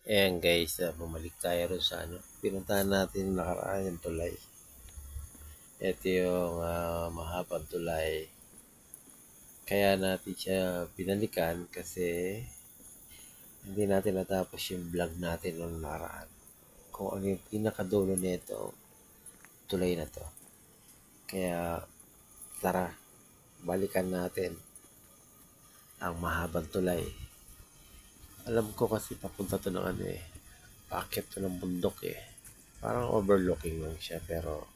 Ayan guys, bumalik tayo rin sa pinuntahan natin yung nakaraan yung tulay. Ito yung mahabang tulay. Kaya natin siya binalikan kasi hindi natin natapos yung vlog natin noong nakaraan. Kung ano yung pinakadulo nito, tulay na to. Kaya tara, balikan natin ang mahabang tulay. Alam ko kasi papunta to ng paakyat to ng bundok eh. Parang overlooking lang siya pero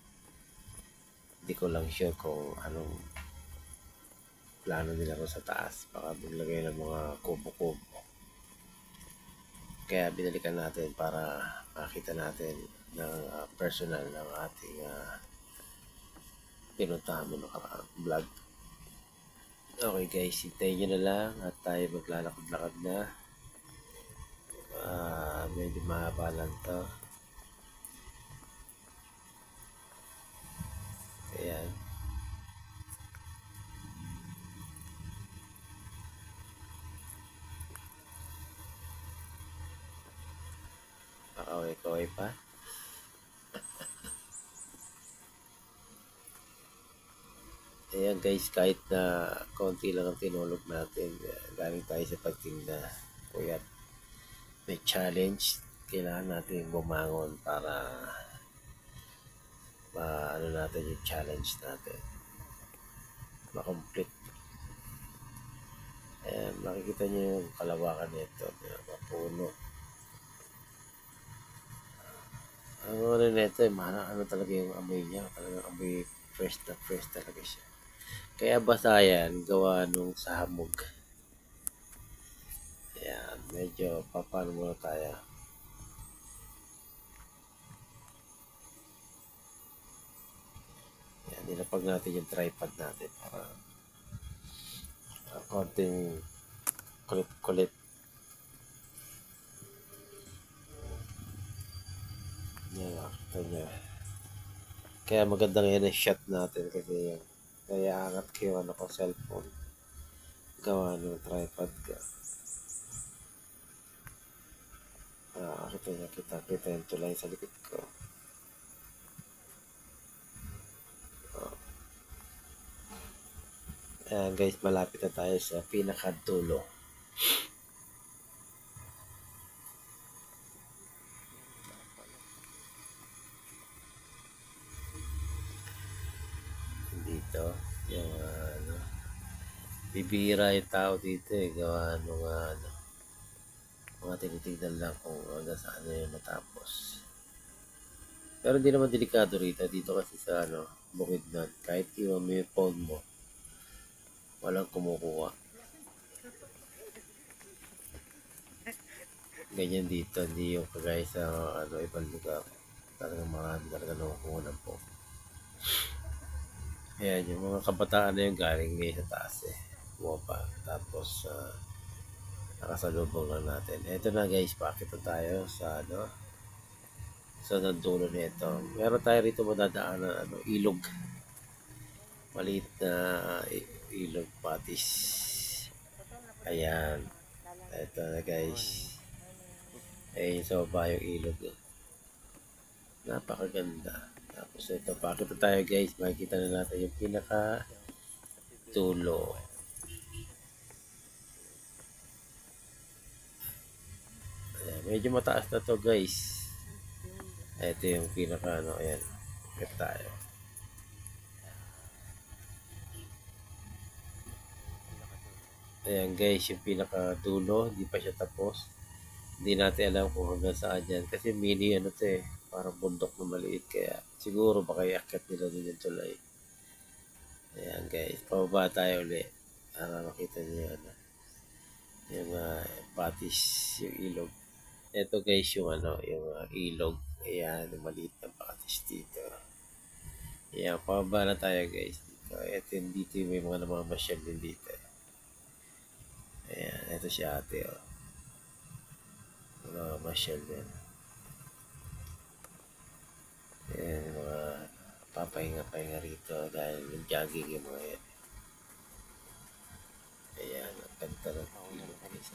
hindi ko lang sure kung anong plano nila ko sa taas. Baka maglagay ng mga kubo-kubo. Kaya binalikan natin para makita natin ng personal ng ating pinuntahan mo nakaraang vlog. Okay guys, hintayin nyo na lang at tayo maglalakad-lakad na. Medyo mahaba lang to. Ayan. Pakaway-kaway pa. Ayan guys, kahit na konti lang ang tinulog natin, galing tayo sa pagtinda. Kaya may challenge, kailangan natin bumangon para maano natin yung challenge natin. Makomplete. Ayan, makikita nyo yung kalawakan nito, mapuno. Ang ano nito, ano talaga yung amoy niya, talagang amoy fresh na fresh talaga siya. Kaya basa yan, gawa nung sa hamog. Ayan, medyo papano muna tayo. Ayan, nilapag natin yung tripod natin para konting kulit-kulit. Yan, nakita niya. Kaya magandang yan ang shot natin kasi yan. Kaya angat ko yung cellphone. Gawa ng tripod ka. Kita niya, kita yung tulay sa likod ko. Ayan guys, malapit na tayo sa pinakadulo. Dito, yung bibira yung tao dito gawa nung mga tinitignan lang kung hanggang saan na yun matapos. Pero hindi naman delikado rito. Dito kasi sa bukid na kahit iwan mo yung phone mo, walang kumukuha. Ganyan dito, hindi yung kagaya sa ibang lugar. Talagang marami talaga nakukuha ng phone. Ayan, yung mga kabataan na yung galing ngayon sa taas Bumaba. Tapos, nakasalubong lang natin. Ito na guys, pakita tayo sa sa dulo nito. Meron tayo rito madadaanan ilog. Maliit na ilog patis. Ayan. Ito na guys. Ayun sa baba yung ilog. Napakaganda. Tapos ito, pakita tayo guys. Makikita na natin yung pinaka dulo. Ayan, medyo mataas na to guys. Ito yung pinaka ayan. Pakita tayo. Ayan guys, yung pinaka dulo. Hindi pa siya tapos. Hindi natin alam kung hanggang saan dyan. Kasi mini parang bundok na maliit. Kaya siguro baka iakyat nila din yung tulay. Ayan guys, pababa tayo ulit. Para makita nyo yung patis, yung ilog. Ito guys yung yung ilog. Ayan, yung maliit na patis dito. Ayan, pababa na tayo guys. Ito yung dito yung may mga namamasyal din dito. Ayan, ito si ate namamasyal din. Ayan, yung mga papahinga-pahinga rito dahil jogging yung mga yan. Ayan, ang ganda ng ilog guys.